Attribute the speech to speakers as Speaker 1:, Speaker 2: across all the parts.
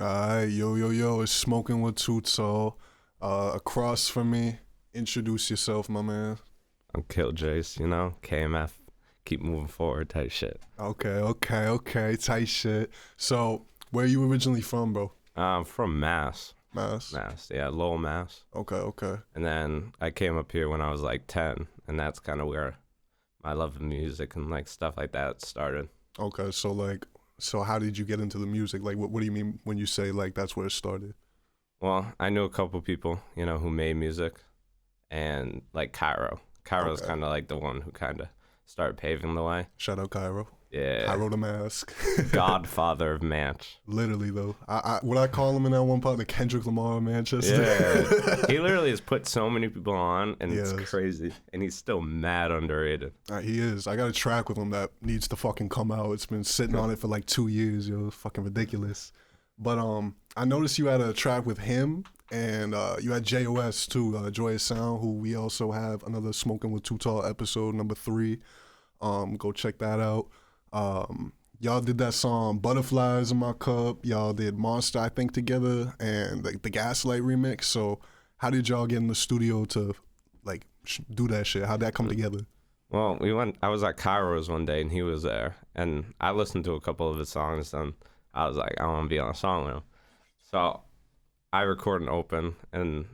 Speaker 1: Alright, yo, it's Smoking with Tuto. Across from me, introduce yourself, my man.
Speaker 2: I'm killJayce, KMF, keep moving forward type shit.
Speaker 1: Okay, tight shit. So, where you originally from, bro?
Speaker 2: I'm from Mass.
Speaker 1: Mass?
Speaker 2: Yeah, Lowell, Mass.
Speaker 1: Okay.
Speaker 2: And then I came up here when I was like 10, and that's kind of where my love of music and like stuff like that started.
Speaker 1: Okay, so how did you get into the music? Like, what do you mean when you say, like, that's where it started?
Speaker 2: Well, I knew a couple people, who made music, and like Cairo. Cairo's
Speaker 1: Okay.
Speaker 2: kind of like the one who kind of started paving the way.
Speaker 1: Shout out Cairo.
Speaker 2: Yeah.
Speaker 1: Cairo the Mask.
Speaker 2: Godfather of Manch.
Speaker 1: Literally, though. What I call him in that one part, the Kendrick Lamar of Manchester.
Speaker 2: Yeah. He literally has put so many people on, and
Speaker 1: Yes.
Speaker 2: it's crazy. And he's still mad underrated.
Speaker 1: He is. I got a track with him that needs to fucking come out. It's been sitting on it for like 2 years, yo. It's fucking ridiculous. But I noticed you had a track with him, and you had JOS too, Joyous Sound, who we also have another Smoking with Tutal episode number 3. Go check that out. Y'all did that song Butterflies in My Cup. Y'all did Monster, I think, together, and the Gaslight remix. So how did y'all get in the studio to like do that shit? How'd that come together?
Speaker 2: Well, I was at Cairo's one day, and he was there. And I listened to a couple of his songs, and I was like, I want to be on a song with him. So I record and open, and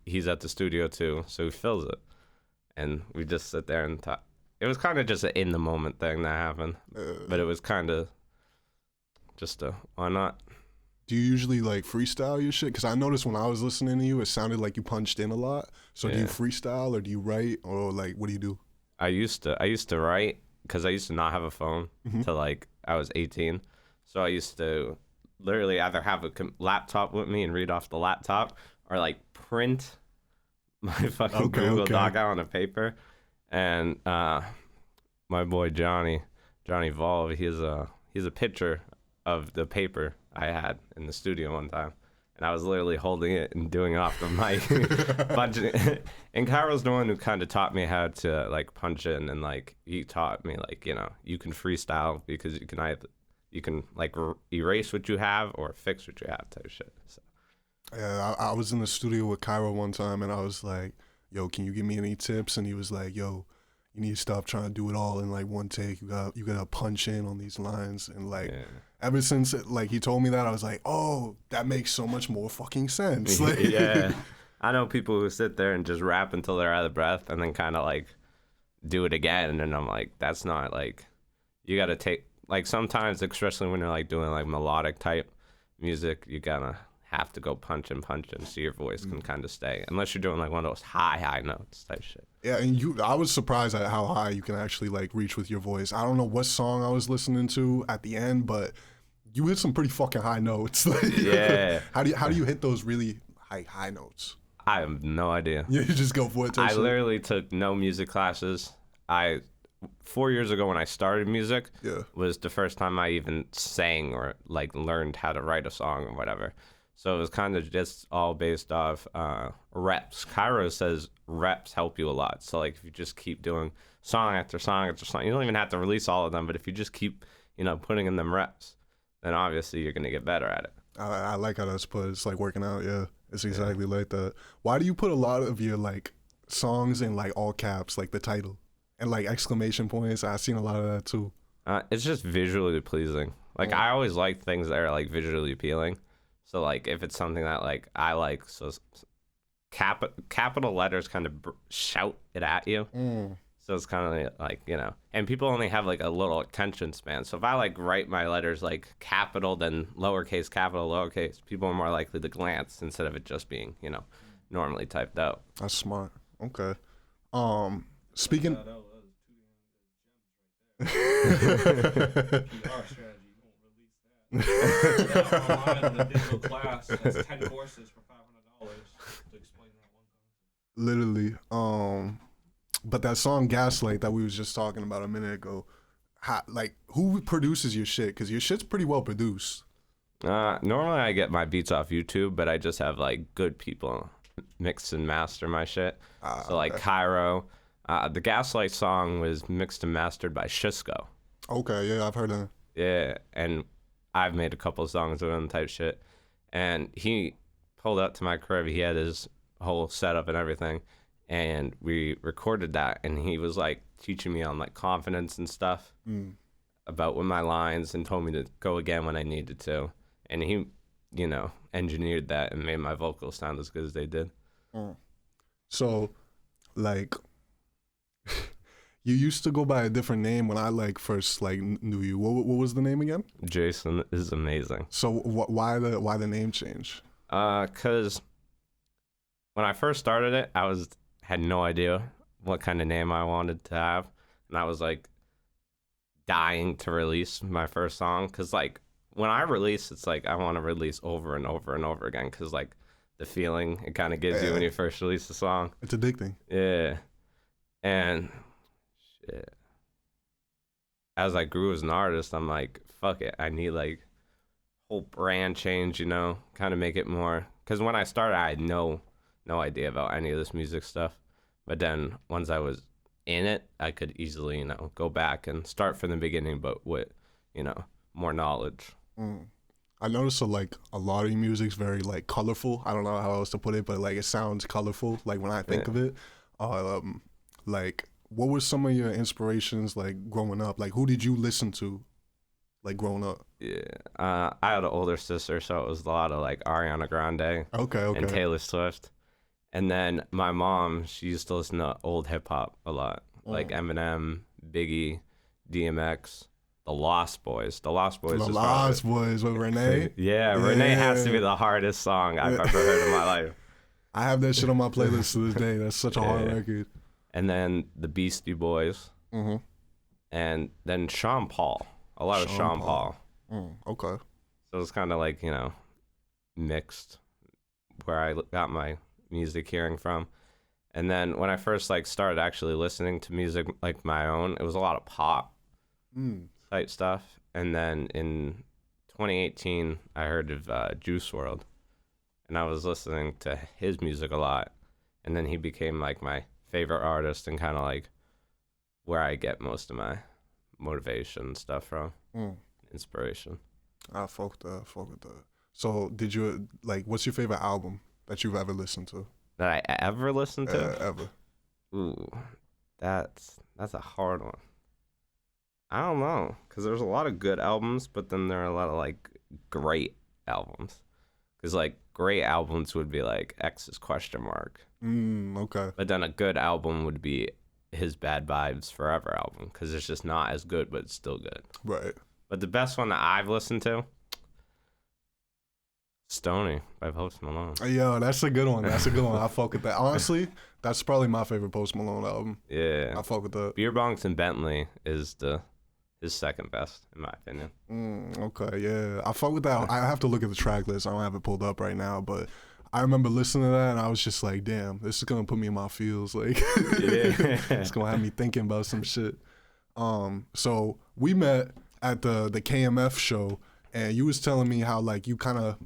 Speaker 2: he's at the studio too, so he fills it. And we just sit there and talk. It was kind of just an in-the-moment thing that happened, but it was kind of just why not?
Speaker 1: Do you usually like freestyle your shit? Because I noticed when I was listening to you, it sounded like you punched in a lot. So do you freestyle or do you write or like what do you do?
Speaker 2: I used to write because I used to not have a phone till like I was 18. So I used to literally either have a laptop with me and read off the laptop or like print my fucking Google Doc out on a paper. And my boy Johnny Volve, he's a picture of the paper I had in the studio one time, and I was literally holding it and doing it off the mic, punching it. And Cairo's the one who kind of taught me how to like punch in, and like he taught me like you can freestyle because you can like erase what you have or fix what you have type shit. So.
Speaker 1: Yeah, I was in the studio with Cairo one time, and I was like, yo, can you give me any tips? And he was like, yo, you need to stop trying to do it all in like one take. You gotta punch in on these lines. And like ever since like he told me that, I was like, oh, that makes so much more fucking sense. Like,
Speaker 2: yeah. I know people who sit there and just rap until they're out of breath and then kind of like do it again. And I'm like, that's not like, you gotta take, like sometimes, especially when you're like doing like melodic type music, you gotta have to go punch and so your voice can kind of stay, unless you're doing like one of those high notes type shit.
Speaker 1: Yeah, and I was surprised at how high you can actually like reach with your voice. I don't know what song I was listening to at the end, but you hit some pretty fucking high notes.
Speaker 2: Yeah.
Speaker 1: How do you hit those really high notes?
Speaker 2: I have no idea.
Speaker 1: Yeah, you just go for it.
Speaker 2: I literally took no music classes. 4 years ago when I started music was the first time I even sang or like learned how to write a song or whatever. So it was kind of just all based off reps. Cairo says reps help you a lot. So like if you just keep doing song after song after song, you don't even have to release all of them, but if you just keep, putting in them reps, then obviously you're going to get better at it.
Speaker 1: I like how that's put. It's like working out, yeah. It's exactly like that. Why do you put a lot of your like songs in like all caps, like the title, and like exclamation points? I've seen a lot of that too.
Speaker 2: It's just visually pleasing. Like I always like things that are like visually appealing. So, like, if it's something that, like, I like, so capital letters kind of shout it at you. So it's kind of like, and people only have, like, a little attention span. So if I, like, write my letters, like, capital, then lowercase, capital, lowercase, people are more likely to glance instead of it just being, normally typed out.
Speaker 1: That's smart. Okay. Speaking...
Speaker 3: Online in the digital class, that's 10 courses for $500 to explain that one concept.
Speaker 1: Literally. But that song Gaslight that we was just talking about a minute ago, who produces your shit? Because your shit's pretty well produced.
Speaker 2: Normally I get my beats off YouTube, but I just have like good people mix and master my shit. So like Cairo, the Gaslight song was mixed and mastered by Shisco.
Speaker 1: Okay, yeah, I've heard that.
Speaker 2: Yeah, and I've made a couple of songs with him type shit. And he pulled up to my crib. He had his whole setup and everything, and we recorded that. And he was like teaching me on like confidence and stuff about with my lines, and told me to go again when I needed to. And he, engineered that and made my vocals sound as good as they did.
Speaker 1: So, like, you used to go by a different name when I like first like knew you. What was the name again?
Speaker 2: Jason is amazing.
Speaker 1: So why the name change?
Speaker 2: Cause when I first started it, had no idea what kind of name I wanted to have, and I was like dying to release my first song. Cause like when I release, it's like I want to release over and over and over again. Cause like the feeling it kind of gives you when you first release a song.
Speaker 1: It's addicting.
Speaker 2: Yeah, and shit. As I grew as an artist, I'm like, fuck it. I need like whole brand change, kind of make it more. Because when I started, I had no idea about any of this music stuff. But then once I was in it, I could easily, go back and start from the beginning, but with, more knowledge.
Speaker 1: I noticed like a lot of your music's very like colorful. I don't know how else to put it, but like it sounds colorful. Like when I think of it, like what were some of your inspirations like growing up? Like who did you listen to, like growing up?
Speaker 2: Yeah, I had an older sister, so it was a lot of like Ariana Grande, and Taylor Swift. And then my mom, she used to listen to old hip hop a lot, like Eminem, Biggie, DMX. The Lost Boys. The Lost Boys.
Speaker 1: The Lost Boys with Renee.
Speaker 2: Yeah, Renee has to be the hardest song I've ever heard in my life.
Speaker 1: I have that shit on my playlist to this day. That's such a hard record.
Speaker 2: And then the Beastie Boys. And then Sean Paul. A lot of Sean Paul.
Speaker 1: Okay.
Speaker 2: So it's kind of like, mixed where I got my music hearing from. And then when I first like started actually listening to music like my own, it was a lot of pop. Type stuff. And then in 2018 I heard of Juice WRLD, and I was listening to his music a lot, and then he became like my favorite artist and kind of like where I get most of my motivation stuff from, inspiration.
Speaker 1: I fuck with that. So did you like, what's your favorite album that you've ever listened to?
Speaker 2: That I ever listened to?
Speaker 1: Ever.
Speaker 2: Ooh, that's a hard one. I don't know, because there's a lot of good albums, but then there are a lot of, like, great albums. Because, like, great albums would be, like, X's ?
Speaker 1: Okay.
Speaker 2: But then a good album would be his Bad Vibes Forever album, because it's just not as good, but it's still good.
Speaker 1: Right.
Speaker 2: But the best one that I've listened to, Stoney by Post Malone.
Speaker 1: Yo, that's a good one. I fuck with that. Honestly, that's probably my favorite Post Malone album.
Speaker 2: Yeah.
Speaker 1: I fuck with that.
Speaker 2: Beer Bongs and Bentley is his second best, in my opinion.
Speaker 1: Okay, yeah. I fuck with that. I have to look at the track list. I don't have it pulled up right now, but I remember listening to that, and I was just like, damn, this is going to put me in my feels. Like, it's going to have me thinking about some shit. So we met at the KMF show, and you was telling me how, like, you kind of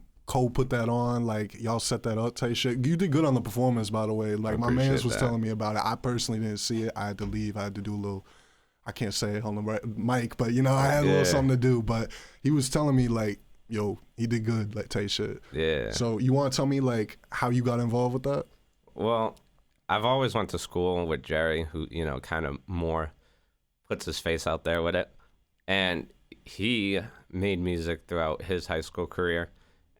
Speaker 1: put that on, like, y'all set that up type shit. You did good on the performance, by the way. Like, my mans was telling me about it. I personally didn't see it. I had to leave. I had to do a little... I can't say it on the mic, but, I had a little something to do. But he was telling me, like, yo, he did good, like, type shit.
Speaker 2: Yeah.
Speaker 1: So you want to tell me, like, how you got involved with that?
Speaker 2: Well, I've always went to school with Jerry, who, kind of more puts his face out there with it. And he made music throughout his high school career.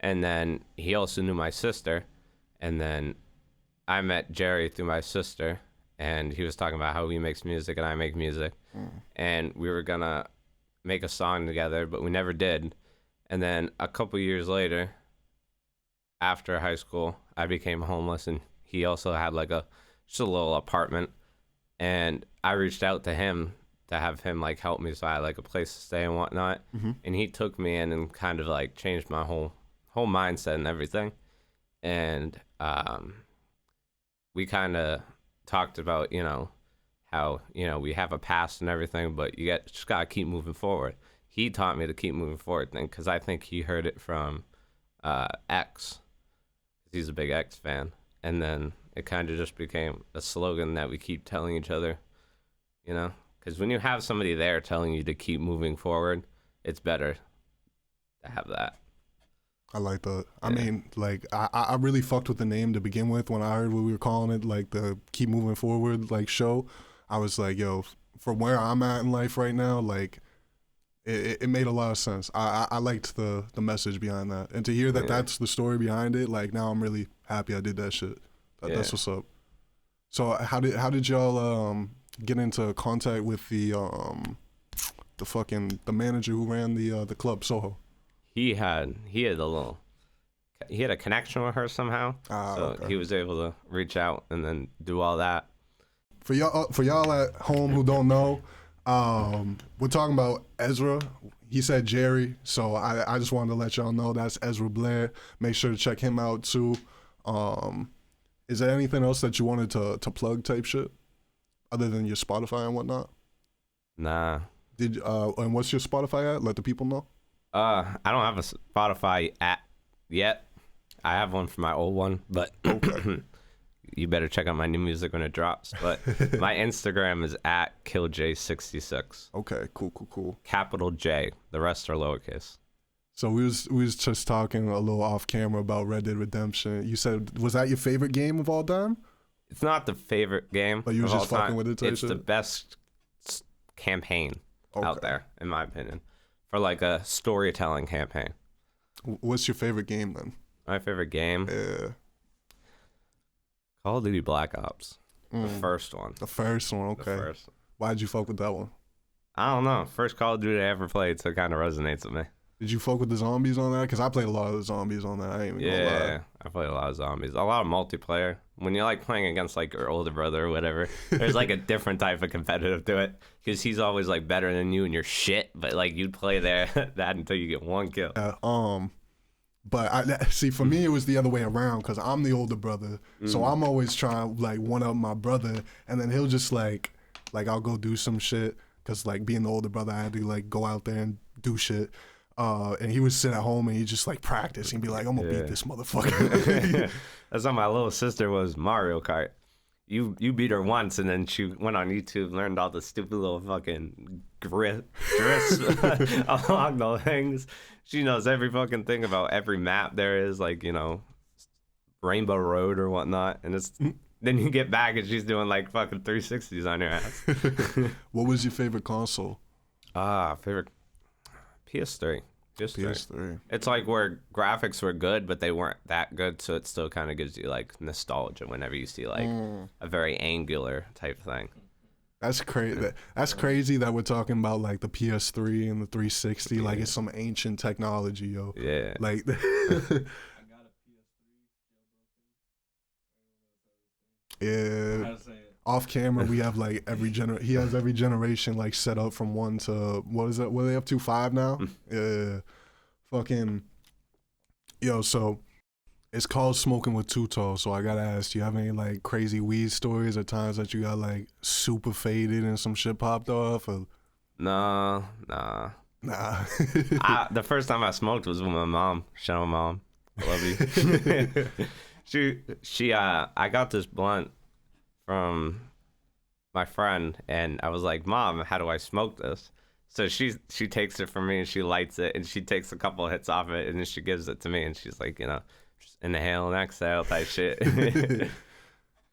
Speaker 2: And then he also knew my sister. And then I met Jerry through my sister. And he was talking about how he makes music and I make music. And we were going to make a song together, but we never did. And then a couple years later, after high school, I became homeless, and he also had like just a little apartment. And I reached out to him to have him like help me, so I had like a place to stay and whatnot. And he took me in and kind of like changed my whole mindset and everything. And we kind of talked about, how, we have a past and everything, but you just got to keep moving forward. He taught me to keep moving forward, because I think he heard it from X. He's a big X fan. And then it kind of just became a slogan that we keep telling each other, because when you have somebody there telling you to keep moving forward, it's better to have that.
Speaker 1: I like that. I mean, like, I really fucked with the name to begin with when I heard what we were calling it, like the Keep Moving Forward, like, show. I was like, yo, from where I'm at in life right now, like, it made a lot of sense. I liked the message behind that. And to hear that that's the story behind it, like, now I'm really happy I did that shit. That's what's up. So how did y'all get into contact with the manager who ran the club, Soho?
Speaker 2: He had a connection with her somehow, so
Speaker 1: okay.
Speaker 2: he was able to reach out and then do all that.
Speaker 1: For y'all at home who don't know, we're talking about Ezra. He said Jerry, so I just wanted to let y'all know that's Ezra Blair. Make sure to check him out too. Is there anything else that you wanted to plug type shit, other than your Spotify and whatnot?
Speaker 2: Nah.
Speaker 1: And what's your Spotify at? Let the people know.
Speaker 2: I don't have a Spotify app yet. I have one for my old one, but you better check out my new music when it drops. But my Instagram is at killJayce66.
Speaker 1: Okay, cool.
Speaker 2: Capital J. The rest are lowercase.
Speaker 1: So we was just talking a little off camera about Red Dead Redemption. You said, was that your favorite game of all time?
Speaker 2: It's not the favorite game,
Speaker 1: but you were just fucking with it.
Speaker 2: It's the best campaign out there, in my opinion, for like a storytelling campaign.
Speaker 1: What's your favorite game then?
Speaker 2: My favorite game?
Speaker 1: Yeah.
Speaker 2: Call of Duty Black Ops. The first one.
Speaker 1: The first one, okay.
Speaker 2: The first.
Speaker 1: Why'd you fuck with that one?
Speaker 2: I don't know. First Call of Duty I ever played, so it kind of resonates with me.
Speaker 1: Did you fuck with the zombies on that? Because I played a lot of the zombies on that. I ain't even gonna lie.
Speaker 2: Yeah, I played a lot of zombies. A lot of multiplayer. When you're like playing against like your older brother or whatever, there's like a different type of competitive to it. Because he's always like better than you and you're shit. But like you'd play that until you get one kill.
Speaker 1: But see, for me, it was the other way around because I'm the older brother. So I'm always trying to like one up my brother. And then he'll just like I'll go do some shit. Because like being the older brother, I had to like go out there and do shit. And he would sit at home and he'd just like practice. He'd be like, I'm gonna beat this motherfucker.
Speaker 2: That's how my little sister was Mario Kart. You beat her once and then she went on YouTube, learned all the stupid little fucking drifts along the things. She knows every fucking thing about every map there is, like, you know, Rainbow Road or whatnot. And it's then you get back and she's doing like fucking 360s on your ass.
Speaker 1: What was your favorite console?
Speaker 2: Favorite PS3.
Speaker 1: PS3.
Speaker 2: It's like where graphics were good, but they weren't that good, so it still kind of gives you like nostalgia whenever you see like a very angular type thing.
Speaker 1: That's crazy. That's crazy that we're talking about like the PS3 and the 360. Like it's some ancient technology, yo.
Speaker 2: Yeah.
Speaker 1: Like. Yeah. Off camera, we have like he has every generation like set up from 1 to what is that? What are they up to? 5 now? Yeah. Fucking. Yo, so it's called Smoking with Too Tall. So I gotta ask, do you have any like crazy weed stories or times that you got like super faded and some shit popped off? Or?
Speaker 2: Nah. The first time I smoked was with my mom. Shout out, Mom. I love you. I got this blunt from my friend and I was like, Mom, how do I smoke this? So she takes it from me and she lights it and she takes a couple of hits off it and then she gives it to me and she's like, you know, just inhale and exhale type shit.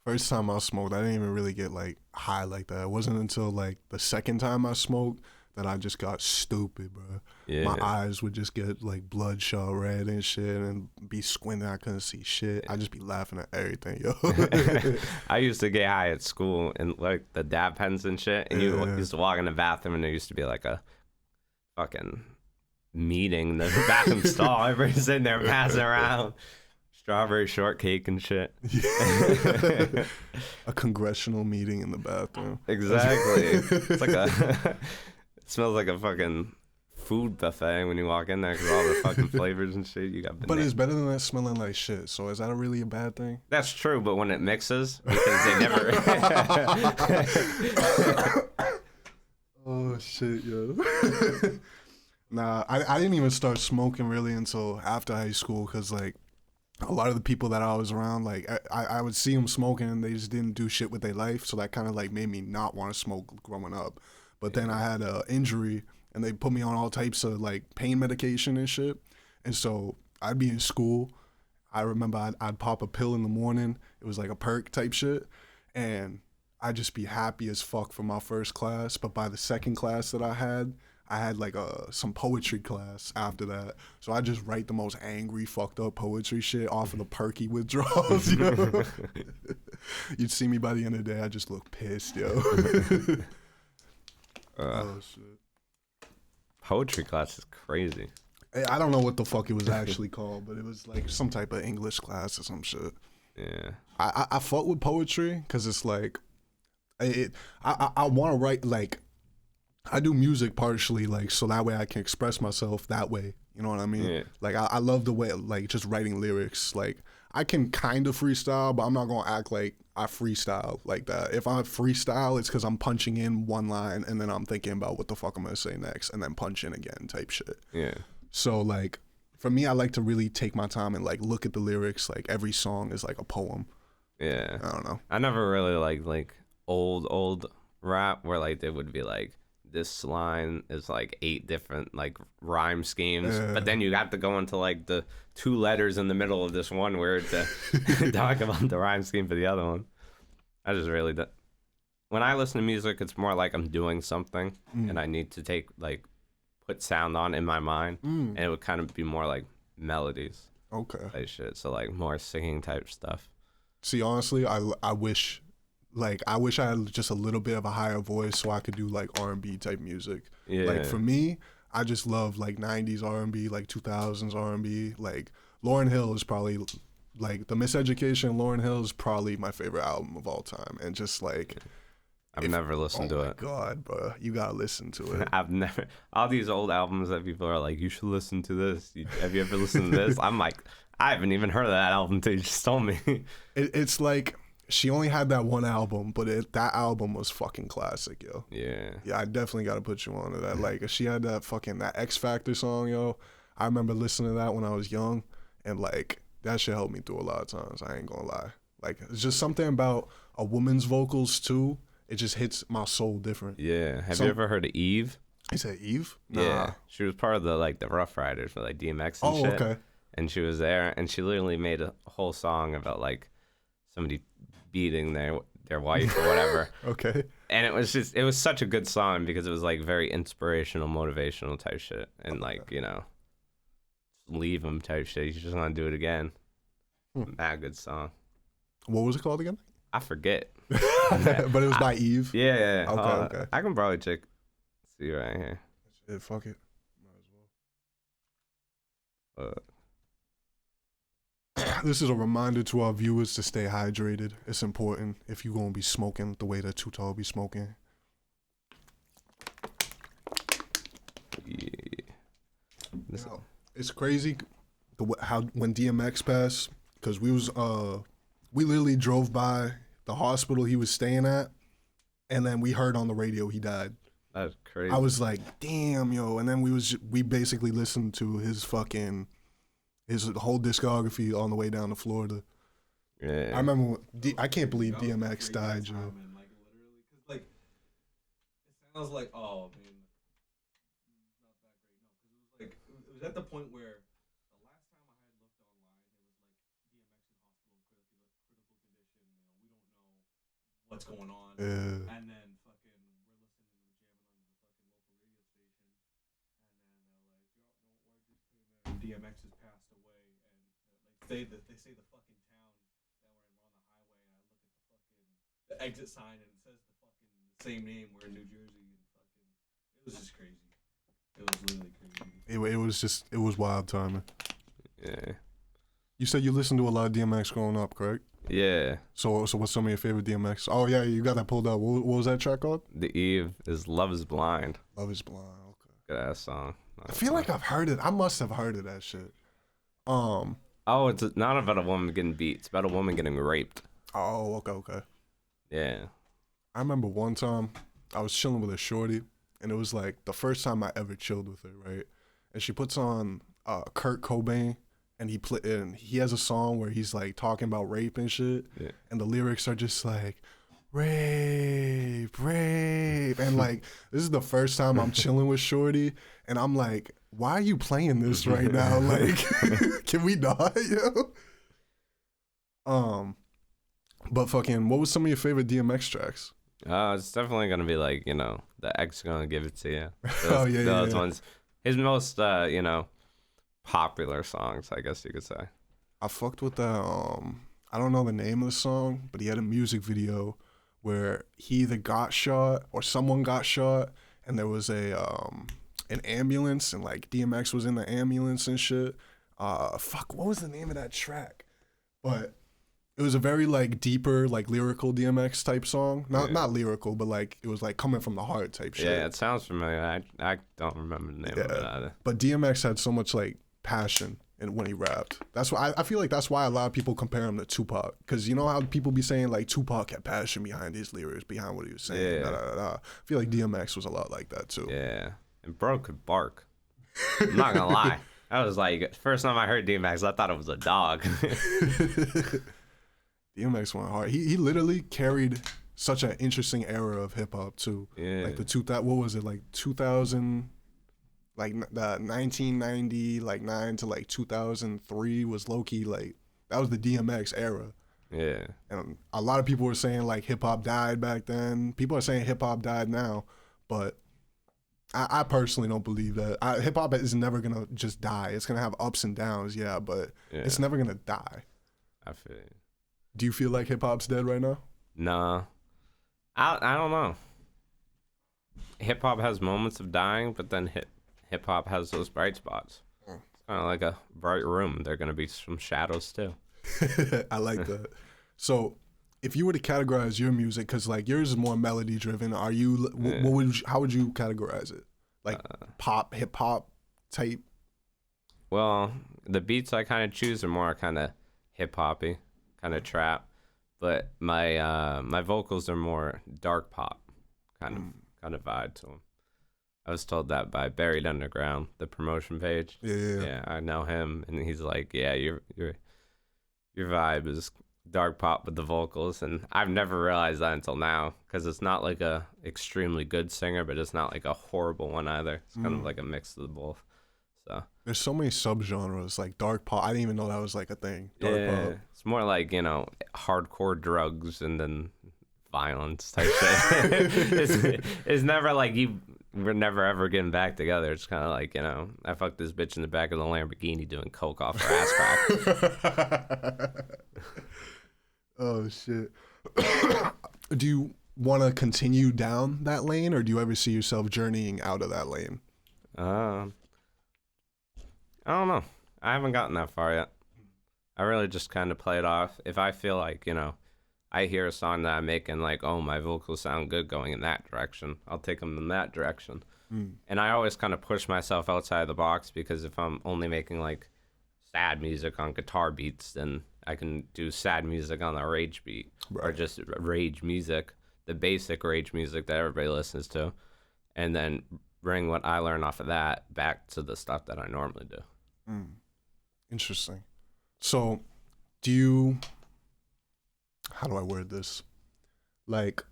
Speaker 1: First time I smoked, I didn't even really get like high like that. It wasn't until like the second time I smoked that I just got stupid, bro. Yeah. My eyes would just get like bloodshot red and shit and be squinting. I couldn't see shit. I'd just be laughing at everything, yo.
Speaker 2: I used to get high at school and like the dab pens and shit. And you used to walk in the bathroom and there used to be like a fucking meeting in the bathroom stall. Everybody's sitting there passing around strawberry shortcake and shit.
Speaker 1: A congressional meeting in the bathroom.
Speaker 2: Exactly. It's like it smells like a fucking food buffet when you walk in there because all the fucking flavors and shit you got.
Speaker 1: But it's better than that smelling like shit. So is that really a bad thing?
Speaker 2: That's true, but when it mixes, because they never.
Speaker 1: Oh shit, yo. Nah, I didn't even start smoking really until after high school because like a lot of the people that I was around, like I would see them smoking and they just didn't do shit with their life. So that kind of like made me not want to smoke growing up. But then I had an injury and they put me on all types of like pain medication and shit. And so I'd be in school. I remember I'd pop a pill in the morning. It was like a perk type shit. And I'd just be happy as fuck for my first class. But by the second class that I had like some poetry class after that. So I just write the most angry, fucked up poetry shit off of the perky withdrawals, yo. You'd see me by the end of the day, I just look pissed, yo. Oh, shit.
Speaker 2: Poetry class is crazy.
Speaker 1: I don't know what the fuck it was actually called, but it was like some type of English class or some shit.
Speaker 2: Yeah.
Speaker 1: I fuck with poetry because it's like, I want to write, like, I do music partially, like, so that way I can express myself that way. You know what I mean? Yeah. Like, I love the way, like, just writing lyrics. Like, I can kind of freestyle, but I'm not going to act like I freestyle like that. If I freestyle, it's because I'm punching in one line and then I'm thinking about what the fuck I'm going to say next and then punch in again type shit.
Speaker 2: Yeah.
Speaker 1: So, like, for me, I like to really take my time and, like, look at the lyrics. Like, every song is like a poem.
Speaker 2: Yeah.
Speaker 1: I don't know.
Speaker 2: I never really liked, like, old rap where, like, they would be like, this line is like 8 different like rhyme schemes, but then you have to go into like the 2 letters in the middle of this one word to talk about the rhyme scheme for the other one. I just really do. When I listen to music, it's more like I'm doing something and I need to put sound on in my mind, and it would kind of be more like melodies.
Speaker 1: Okay.
Speaker 2: Type shit. So like more singing type stuff.
Speaker 1: See, honestly, I wish. Like, I wish I had just a little bit of a higher voice so I could do, like, R&B type music.
Speaker 2: Yeah.
Speaker 1: Like, for me, I just love, like, 90s R&B, like, 2000s R&B. Like, Lauryn Hill is probably, like, The Miseducation, Lauryn Hill is probably my favorite album of all time. And just, like...
Speaker 2: I've never listened to it.
Speaker 1: Oh, my God, bro. You gotta listen to it.
Speaker 2: I've never... All these old albums that people are like, you should listen to this. Have you ever listened to this? I'm like, I haven't even heard of that album until you just told me.
Speaker 1: It's like... She only had that one album, but that album was fucking classic, yo.
Speaker 2: Yeah.
Speaker 1: Yeah, I definitely got to put you on to that. Like, she had that X Factor song, yo. I remember listening to that when I was young, and, like, that shit helped me through a lot of times. I ain't gonna lie. Like, it's just something about a woman's vocals, too. It just hits my soul different.
Speaker 2: Yeah. Have you ever heard of Eve?
Speaker 1: You said Eve? Nah.
Speaker 2: Yeah. She was part of the Rough Riders for, like, DMX and shit.
Speaker 1: Oh, okay.
Speaker 2: And she was there, and she literally made a whole song about, like, somebody beating their wife or whatever.
Speaker 1: Okay.
Speaker 2: And it was such a good song because it was like very inspirational, motivational type shit. And like, you know, leave them type shit. You just want to do it again. Mad good song.
Speaker 1: What was it called again?
Speaker 2: I forget.
Speaker 1: But it was by Eve?
Speaker 2: Yeah.
Speaker 1: Okay.
Speaker 2: I can probably see right here.
Speaker 1: Shit, fuck it. Might as well. This is a reminder to our viewers to stay hydrated. It's important if you're going to be smoking the way that Tutal be smoking.
Speaker 2: Yeah.
Speaker 1: Now, it's crazy how when DMX passed, because we literally drove by the hospital he was staying at, and then we heard on the radio he died.
Speaker 2: That's crazy.
Speaker 1: I was like, damn, yo. And then we basically listened to his whole discography on the way down to Florida.
Speaker 2: Yeah.
Speaker 1: I remember I can't believe DMX died, yo.
Speaker 3: Like, literally, because, like, it sounds like, oh, man, it's not that great. No, because it was, like, it was at the point where the last time I had looked online, it was, like, DMX in hospital, critical condition, you know, we don't know what's going on.
Speaker 1: Yeah.
Speaker 3: And then fucking, we're listening, we're jamming on the fucking local radio station, and then they're like, yo, no, word just came in, DMX has passed away, and like, they say the fucking town that we're in, we're on the highway, and I look at the exit sign, and it says the same name, we're in New Jersey, and fucking, it was just crazy. It was literally crazy.
Speaker 1: It was wild timing.
Speaker 2: Yeah.
Speaker 1: You said you listened to a lot of DMX growing up, correct?
Speaker 2: Yeah.
Speaker 1: So what's some of your favorite DMX? Oh yeah, you got that pulled up. What was that track called?
Speaker 2: The Eve is Love is Blind.
Speaker 1: Love is Blind. Okay.
Speaker 2: Good ass song.
Speaker 1: I feel like I've heard it. I must have heard of that shit.
Speaker 2: Oh, it's not about a woman getting beat. It's about a woman getting raped.
Speaker 1: Oh, okay.
Speaker 2: Yeah.
Speaker 1: I remember one time I was chilling with a shorty, and it was like the first time I ever chilled with her, right? And she puts on Kurt Cobain, and he has a song where he's like talking about rape and shit,
Speaker 2: yeah.
Speaker 1: And the lyrics are just like, rape, and like this is the first time I'm chilling with shorty, and I'm like, why are you playing this right now? Like, can we not, yo? But fucking, what was some of your favorite DMX tracks?
Speaker 2: It's definitely gonna be like, you know, the X Gonna Give It to You.
Speaker 1: Oh, yeah,
Speaker 2: those
Speaker 1: yeah.
Speaker 2: ones. His most, you know, popular songs, I guess you could say.
Speaker 1: I fucked with that. I don't know the name of the song, but he had a music video where he either got shot or someone got shot, and there was an ambulance, and like DMX was in the ambulance and shit. Fuck, what was the name of that track? But it was a very like deeper, like lyrical DMX type song. Not lyrical, but like it was like coming from the heart type shit.
Speaker 2: Yeah, it sounds familiar. I don't remember the name of it either.
Speaker 1: But DMX had so much like passion in when he rapped. That's why I feel like that's why a lot of people compare him to Tupac. Because you know how people be saying like Tupac had passion behind his lyrics, behind what he was saying.
Speaker 2: Yeah.
Speaker 1: I feel like DMX was a lot like that too.
Speaker 2: Yeah, and bro could bark. I'm not gonna lie. I was like, first time I heard DMX, I thought it was a dog.
Speaker 1: DMX went hard. He literally carried such an interesting era of hip hop too.
Speaker 2: Yeah.
Speaker 1: Like what was it, like 2000, like the 1990 like 9 to like 2003 was low key like that was the DMX era.
Speaker 2: Yeah.
Speaker 1: And a lot of people were saying like hip hop died back then. People are saying hip hop died now, but I personally don't believe that. Hip hop is never gonna just die. It's gonna have ups and downs, yeah, but it's never gonna die.
Speaker 2: I feel you.
Speaker 1: Do you feel like hip hop's dead right now?
Speaker 2: Nah. I don't know. Hip hop has moments of dying, but then hip hop has those bright spots. It's kind of like a bright room. There are gonna be some shadows too.
Speaker 1: I like that. So, if you were to categorize your music, because like yours is more melody driven, are you? How would you categorize it? Like pop, hip hop type.
Speaker 2: Well, the beats I kind of choose are more kind of hip hoppy, kind of trap, but my vocals are more dark pop, kind of vibe to them. I was told that by Buried Underground, the promotion page. Yeah, I know him, and he's like, yeah, your vibe is dark pop with the vocals, and I've never realized that until now, because it's not like a extremely good singer, but it's not like a horrible one either. It's kind of like a mix of the both. So
Speaker 1: there's so many subgenres like dark pop. I didn't even know that was like a thing. Dark pop.
Speaker 2: It's more like, you know, hardcore drugs and then violence type shit. It's never like we're never ever getting back together. It's kind of like, you know, I fucked this bitch in the back of the Lamborghini doing coke off her ass crack.
Speaker 1: Oh shit. Do you want to continue down that lane, or do you ever see yourself journeying out of that lane?
Speaker 2: I don't know. I haven't gotten that far yet. I really just kind of play it off. If I feel like, you know, I hear a song that I'm making, like, oh, my vocals sound good going in that direction, I'll take them in that direction. And I always kind of push myself outside the box, because if I'm only making like sad music on guitar beats, then I can do sad music on the rage beat, or just rage music, the basic rage music that everybody listens to, and then bring what I learn off of that back to the stuff that I normally do.
Speaker 1: Interesting. So, do you? How do I word this? Like,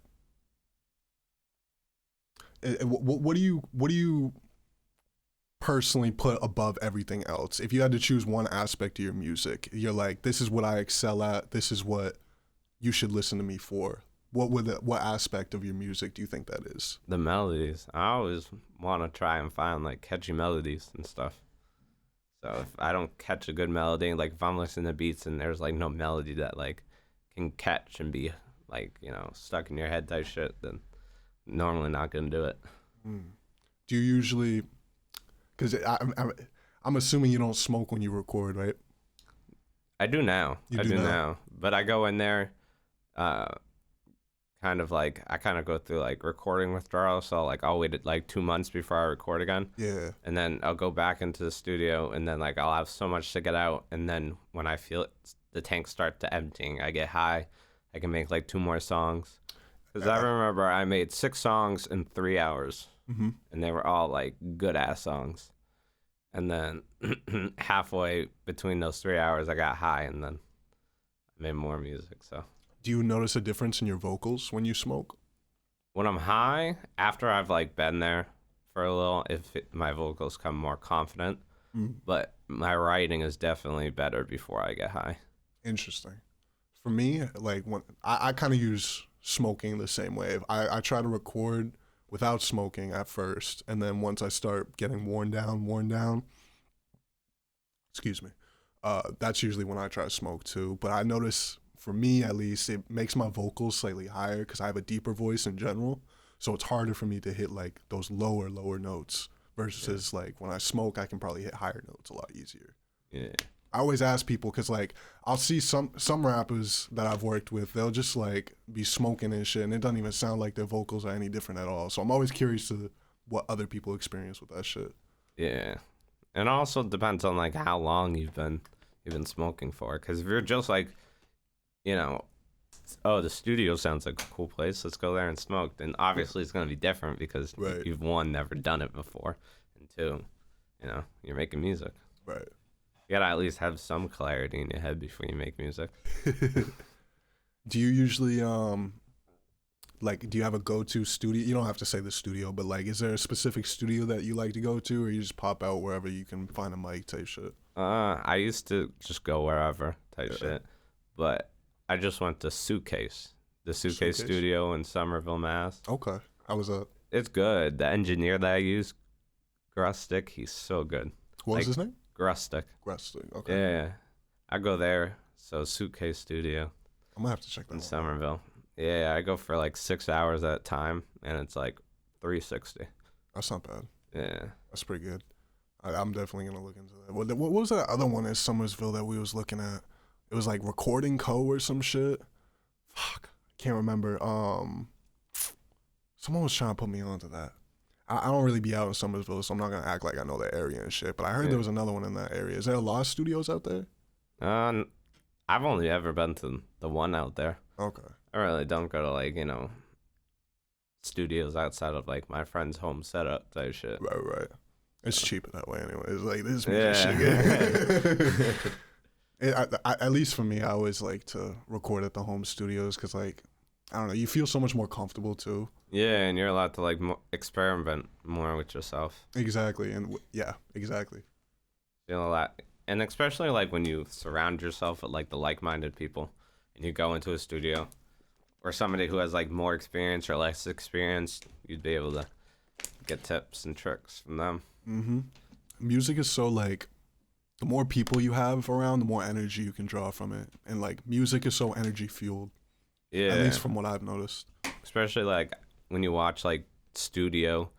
Speaker 1: what do you personally put above everything else? If you had to choose one aspect of your music, you're like, this is what I excel at. This is what you should listen to me for. What aspect of your music do you think that is?
Speaker 2: The melodies. I always want to try and find like catchy melodies and stuff. So if I don't catch a good melody, like if I'm listening to beats and there's like no melody that like can catch and be like, you know, stuck in your head type shit, then normally not gonna do it.
Speaker 1: Do you usually? Because I'm assuming you don't smoke when you record, right?
Speaker 2: I do now.
Speaker 1: You
Speaker 2: I
Speaker 1: do
Speaker 2: do
Speaker 1: now?
Speaker 2: now. But I go in there, kind of like, I kind of go through like recording withdrawal. So like I'll wait like 2 months before I record again.
Speaker 1: Yeah.
Speaker 2: And then I'll go back into the studio, and then like I'll have so much to get out. And then when I feel the tank start to emptying, I get high. I can make like 2 more songs. Because I remember I made 6 songs in 3 hours. And they were all like good ass songs. And then halfway between those 3 hours, I got high, and then I made more music. So,
Speaker 1: do you notice a difference in your vocals when you smoke?
Speaker 2: when I'm high, after I've like been there for a little if my vocals come more confident.
Speaker 1: Mm.
Speaker 2: But my writing is definitely better before I get high.
Speaker 1: Interesting. For me, like when I kind of use smoking the same way. I try to record without smoking at first, and then once I start getting worn down, excuse me, that's usually when I try to smoke too. But I notice, for me at least, it makes my vocals slightly higher because I have a deeper voice in general. So it's harder for me to hit like those lower notes versus like when I smoke, I can probably hit higher notes a lot easier.
Speaker 2: Yeah.
Speaker 1: I always ask people because like I'll see some rappers that I've worked with, they'll just like be smoking and shit, and it doesn't even sound like their vocals are any different at all. So I'm always curious to what other people experience with that shit.
Speaker 2: Yeah. And also depends on like how long you've been smoking for. Because if you're just like, you know, oh, the studio sounds like a cool place, let's go there and smoke, then obviously it's going to be different because
Speaker 1: Right.
Speaker 2: you've, one, never done it before, and two, you know, you're making music.
Speaker 1: Right.
Speaker 2: You got to at least have some clarity in your head before you make music.
Speaker 1: Do you usually like, do you have a go-to studio? You don't have to say the studio, but like, is there a specific studio that you like to go to, or you just pop out wherever you can find a mic type shit?
Speaker 2: I used to just go wherever type
Speaker 1: Yeah.
Speaker 2: shit, but I just went to Suitcase, the Suitcase
Speaker 1: Suitcase?
Speaker 2: studio in Somerville, Mass.
Speaker 1: Okay. How was that?
Speaker 2: It's good. The engineer that I use, Grustic, he's so good.
Speaker 1: What was
Speaker 2: Like-
Speaker 1: his name?
Speaker 2: Grustic.
Speaker 1: Gressling. Okay.
Speaker 2: Yeah. I go there. So Suitcase studio
Speaker 1: I'm gonna have to check that
Speaker 2: in
Speaker 1: one out.
Speaker 2: Somerville. Yeah, I go for like 6 hours at a time, and it's like $360.
Speaker 1: That's not bad.
Speaker 2: Yeah.
Speaker 1: That's pretty good. I'm definitely gonna look into that. What was that other one in Somersville that we was looking at? It was like Recording Co. or some shit. Fuck, can't remember. Someone was trying to put me onto that. I don't really be out in Somersville, so I'm not gonna act like I know the area and shit. But I heard
Speaker 2: Yeah.
Speaker 1: there was another one in that area. Is there a lot of studios out there?
Speaker 2: I've only ever been to the one out there.
Speaker 1: Okay.
Speaker 2: I really don't go to like, you know, studios outside of like my friend's home setup type shit.
Speaker 1: Right. It's cheaper that way anyway. It's like this
Speaker 2: Yeah.
Speaker 1: shit. At least for me, I always like to record at the home studios because, like, I don't know, you feel so much more comfortable too.
Speaker 2: Yeah, and you're allowed to like experiment more with yourself.
Speaker 1: Exactly, and yeah, exactly.
Speaker 2: Feel a lot, and especially like when you surround yourself with like the like-minded people, and you go into a studio, or somebody who has like more experience or less experience, you'd be able to get tips and tricks from them.
Speaker 1: Mm-hmm. Music is so like, the more people you have around, the more energy you can draw from it, and like music is so energy fueled.
Speaker 2: Yeah,
Speaker 1: At least from what I've noticed.
Speaker 2: especially like when you watch like studio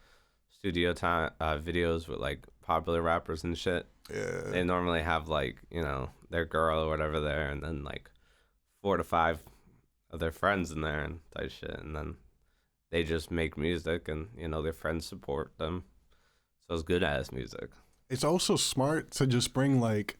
Speaker 2: time videos with like popular rappers and shit.
Speaker 1: Yeah.
Speaker 2: They normally have like, you know, their girl or whatever there, and then like 4 to 5 of their friends in there and type shit, and then they just make music, and you know their friends support them. So it's good ass music.
Speaker 1: It's also smart to just bring like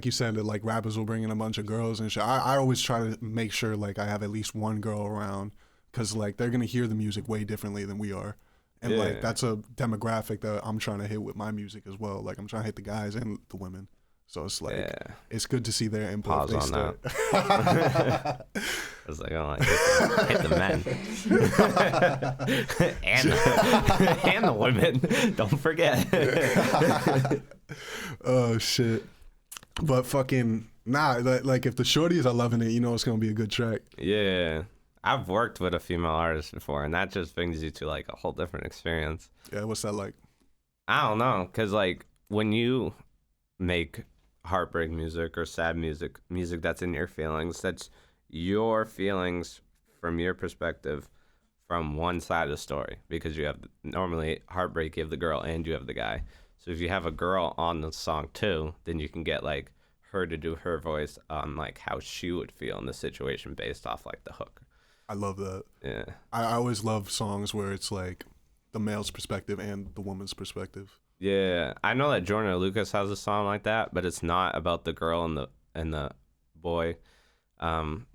Speaker 1: you said, that like rappers will bring in a bunch of girls and shit. I always try to make sure like I have at least one girl around, because like they're gonna hear the music way differently than we are, and
Speaker 2: Yeah.
Speaker 1: like that's a demographic that I'm trying to hit with my music as well. Like I'm trying to hit the guys and the women, so it's like
Speaker 2: Yeah,
Speaker 1: it's good to see their input.
Speaker 2: Pause
Speaker 1: if they
Speaker 2: on
Speaker 1: start.
Speaker 2: I was like, oh, hit the men and the women. Don't forget.
Speaker 1: Oh shit. But fucking nah, like if the shorties are loving it, you know it's gonna be a good track.
Speaker 2: Yeah, I've worked with a female artist before, and that just brings you to like a whole different experience.
Speaker 1: Yeah, what's that like?
Speaker 2: I don't know, cause like when you make heartbreak music or sad music that's in your feelings, that's your feelings from your perspective, from one side of the story, because you have normally heartbreak, you have the girl and you have the guy. So if you have a girl on the song too, then you can get like her to do her voice on like how she would feel in the situation based off like the hook.
Speaker 1: I love that.
Speaker 2: Yeah.
Speaker 1: I always love songs where it's like the male's perspective and the woman's perspective.
Speaker 2: Yeah. I know that Jordan Lucas has a song like that, but it's not about the girl and the boy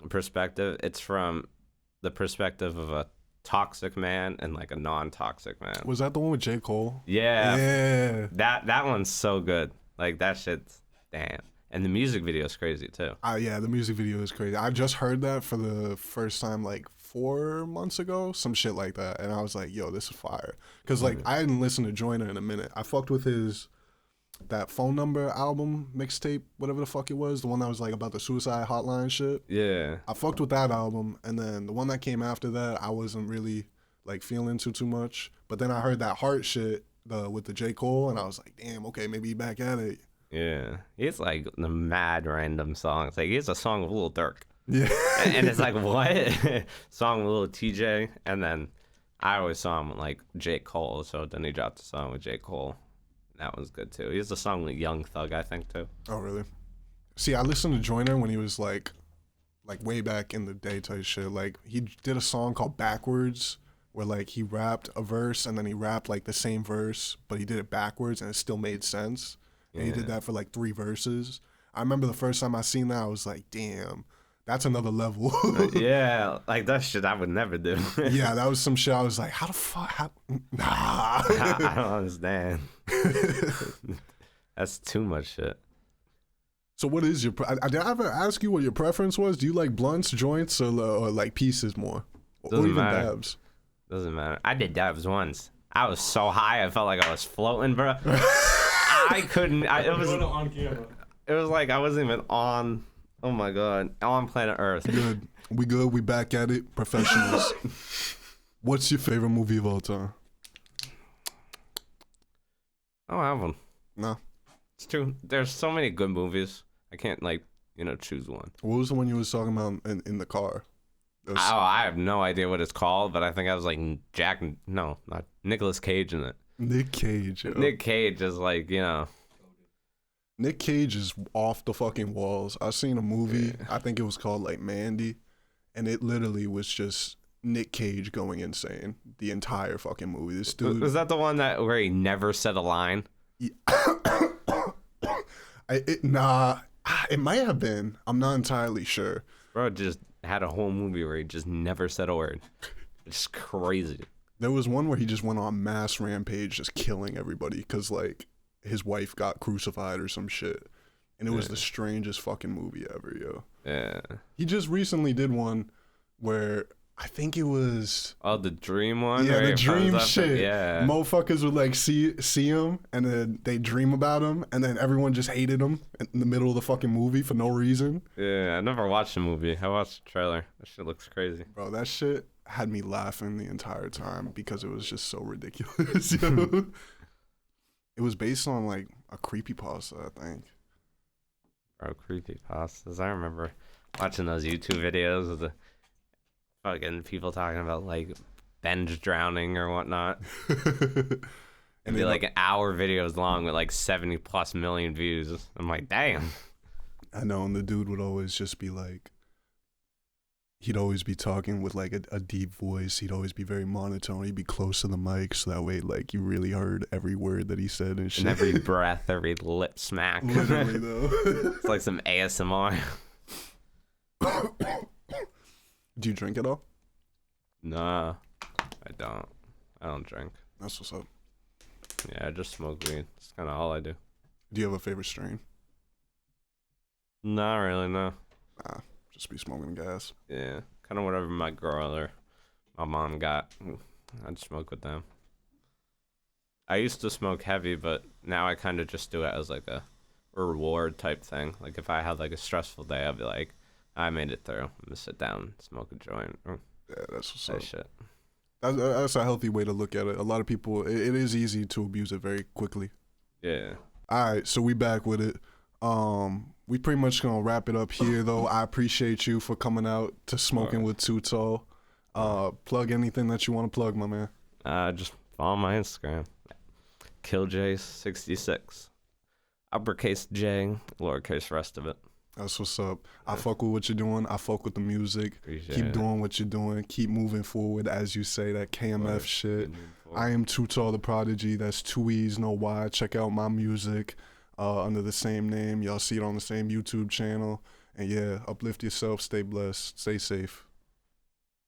Speaker 2: perspective. It's from the perspective of a toxic man and like a non-toxic man.
Speaker 1: Was that the one with J. Cole?
Speaker 2: Yeah.
Speaker 1: Yeah.
Speaker 2: That one's so good. Like that shit's damn. And the music video is crazy too.
Speaker 1: Yeah, the music video is crazy. I just heard that for the first time like 4 months ago, some shit like that, and I was like, yo, this is fire. Cause like I hadn't listened to Joyner in a minute. I fucked with that phone number album mixtape, whatever the fuck it was, the one that was like about the suicide hotline shit.
Speaker 2: Yeah.
Speaker 1: I fucked with that album, and then the one that came after that, I wasn't really like feeling too much. But then I heard that Heart shit with the J. Cole, and I was like, damn, okay, maybe he back at it.
Speaker 2: Yeah. It's like the mad random songs. Like, here's a song with Lil Durk.
Speaker 1: Yeah.
Speaker 2: And it's like, what? Song with Lil TJ. And then I always saw him with like J. Cole. So then he dropped a song with J. Cole. That one's good too. He has a song with Young Thug, I think, too.
Speaker 1: Oh, really? See, I listened to Joyner when he was like way back in the day type shit. Like, he did a song called Backwards, where like he rapped a verse and then he rapped like the same verse, but he did it backwards and it still made sense. And he did that for like 3 verses. I remember the first time I seen that, I was like, damn, that's another level.
Speaker 2: Yeah, like that shit I would never do.
Speaker 1: Yeah, that was some shit. I was like, how the fuck? Nah.
Speaker 2: I don't understand. That's too much shit.
Speaker 1: So what is your, did I ever ask you what your preference was? Do you like blunts, joints, or like pieces more? Or even
Speaker 2: matter.
Speaker 1: dabs?
Speaker 2: Doesn't matter. I did dabs once. I was so high, I felt like I was floating, bro. I couldn't. It was
Speaker 3: on camera.
Speaker 2: It was like I wasn't even on. Oh my god, on planet Earth.
Speaker 1: Good. We good. We back at it. Professionals. What's your favorite movie of all time?
Speaker 2: I don't have one.
Speaker 1: No.
Speaker 2: It's true. There's so many good movies. I can't like choose one.
Speaker 1: What was the one you was talking about in the car?
Speaker 2: Oh, I have no idea what it's called, but I think I was like not Nicolas Cage in it.
Speaker 1: Nick Cage. Yo.
Speaker 2: Nick Cage is like,
Speaker 1: Nick Cage is off the fucking walls. I seen a movie, I think it was called like Mandy, and it literally was just Nick Cage going insane the entire fucking movie. This dude.
Speaker 2: Was that the one where he never said a line?
Speaker 1: Yeah. Nah, it might have been. I'm not entirely sure.
Speaker 2: Bro just had a whole movie where he just never said a word. It's crazy.
Speaker 1: There was one where he just went on mass rampage, just killing everybody because like his wife got crucified or some shit, and it was the strangest fucking movie ever, yo.
Speaker 2: Yeah.
Speaker 1: He just recently did one where I think it was
Speaker 2: the dream one.
Speaker 1: yeah,
Speaker 2: right?
Speaker 1: the dream shit.
Speaker 2: Yeah.
Speaker 1: Motherfuckers would like see him, and then they dream about him, and then everyone just hated him in the middle of the fucking movie for no reason.
Speaker 2: Yeah, I never watched the movie. I watched the trailer. That shit looks crazy.
Speaker 1: Bro, that shit had me laughing the entire time because it was just so ridiculous. Yo. It was based on like a creepypasta, I think.
Speaker 2: Bro, creepypastas. I remember watching those YouTube videos of the fucking people talking about like bench drowning or whatnot. And be like an hour videos long with like 70+ million views. I'm like, damn.
Speaker 1: I know, and the dude would always just be like, he'd always be talking with like a deep voice. He'd always be very monotone. He'd be close to the mic so that way like you really heard every word that he said and shit.
Speaker 2: And every breath, every lip smack.
Speaker 1: Literally though.
Speaker 2: It's like some ASMR.
Speaker 1: Do you drink at all?
Speaker 2: Nah, I don't. I don't drink.
Speaker 1: That's what's up.
Speaker 2: Yeah, I just smoke weed. That's kind of all I do.
Speaker 1: Do you have a favorite strain?
Speaker 2: Not really, no.
Speaker 1: Nah, just be smoking gas.
Speaker 2: Yeah, kind of whatever my girl or my mom got. I'd smoke with them. I used to smoke heavy, but now I kind of just do it as like a reward type thing. Like if I had like a stressful day, I'd be like, I made it through. I'm gonna sit down, smoke a joint.
Speaker 1: Yeah, that's what's
Speaker 2: That
Speaker 1: up.
Speaker 2: shit.
Speaker 1: That's a healthy way to look at it. A lot of people, it is easy to abuse it very quickly.
Speaker 2: Yeah.
Speaker 1: All right, so we back with it. We pretty much gonna wrap it up here, though. I appreciate you for coming out to Smoking with Too Tall. Plug anything that you want to plug, my man.
Speaker 2: Just follow my Instagram. killJayce66. Uppercase J, lowercase rest of it.
Speaker 1: That's what's up. I fuck with what you're doing. I fuck with the music.
Speaker 2: Appreciate
Speaker 1: Keep
Speaker 2: it.
Speaker 1: doing what you're doing. Keep moving forward, as you say, that KMF shit. I am Too Tall the Prodigee. That's 2 E's, no Y. Check out my music under the same name. Y'all see it on the same YouTube channel. And yeah, uplift yourself. Stay blessed. Stay safe.